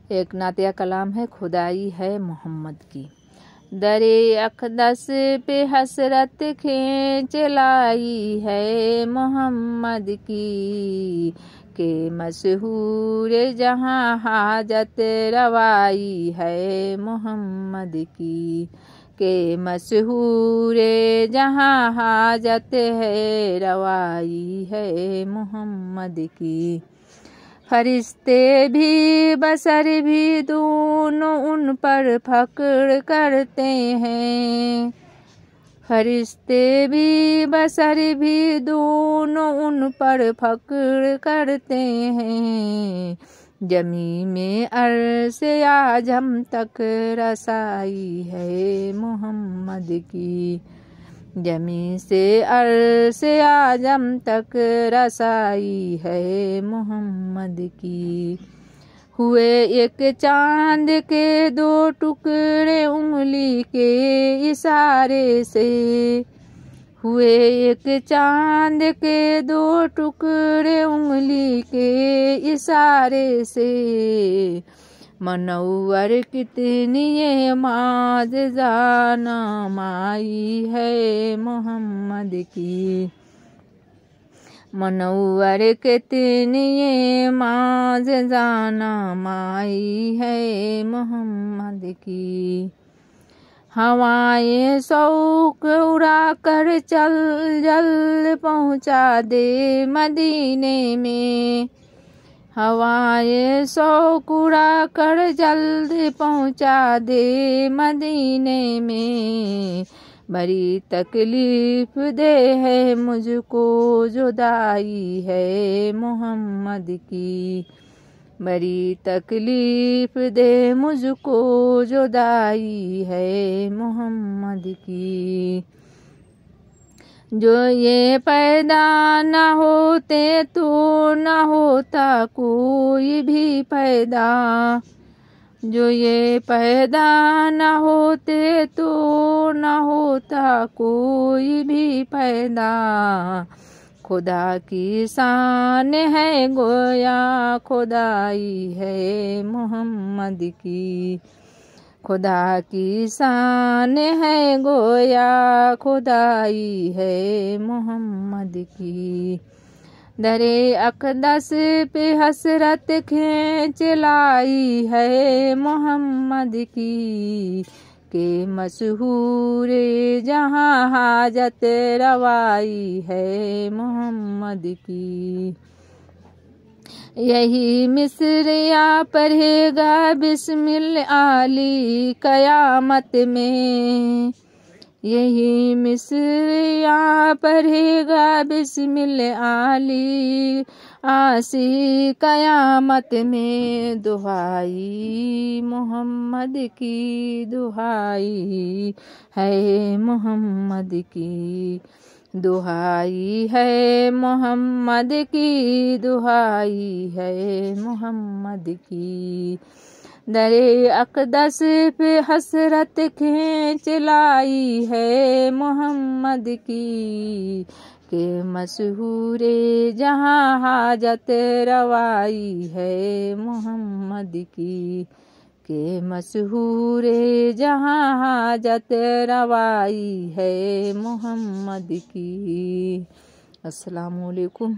एक नातिया कलाम है खुदाई है मोहम्मद की। दरे अक़दस पे हसरत खींच लाई है मोहम्मद की, के मशहूर जहाँ हाजत रवाई है मोहम्मद की, के मशहूर जहाँ हाजत है रवाई है मोहम्मद की। फरिश्ते भी बशर भी दोनों उन पर फक्र करते हैं, फरिश्ते भी बशर भी दोनों उन पर फक्र करते हैं। जमी में अर्श आजम तक रसाई है मोहम्मद की, जमी से अर्श आजम तक रसाई है मोहम्मद की। हुए एक चांद के दो टुकड़े उंगली के इशारे से, हुए एक चांद के दो टुकड़े उंगली के इशारे से। मनव्वर कितनी ये माज़ज़ा नामाई है मोहम्मद की, मनव्वर कितनी ये माज़ज़ा नामाई है मोहम्मद की। हवाएं शौक़ उड़ा कर चल जल्द पहुँचा दे मदीने में, हवाएं शौक़ उड़ा कर जल्द पहुँचा दे मदीने में। बड़ी तकलीफ़ दे है मुझको जुदाई है मोहम्मद की, बड़ी तकलीफ़ दे मुझको जुदाई है मोहम्मद की। जो ये पैदा न होते तो न होता कोई भी पैदा, जो ये पैदा न होते तो न होता कोई भी पैदा। खुदा की शान है गोया खुदाई है मोहम्मद की, खुदा की शान है गोया खुदाई है मोहम्मद की। दरे अक़दस पे हसरत खींच लाई है मोहम्मद की, के मशहूर जहाँ हाजत रवाई है मोहम्मद की। यही मिस्र या पढ़ेगा बिस्मिल आली कयामत में, यही मिस्र या पढ़ेगा बिस्मिल आली आसी कयामत में। दुहाई मोहम्मद की दुहाई है मोहम्मद की, दुहाई है मोहम्मद की दुहाई है मोहम्मद की। दरे अक़दस पे हसरत खींच लाई है मोहम्मद की, के मशहूर जहाँ हाजत रवाई है मोहम्मद की, के मशहूर जहाँ हाजत रवाई है मोहम्मद की। अस्सलामु अलैकुम।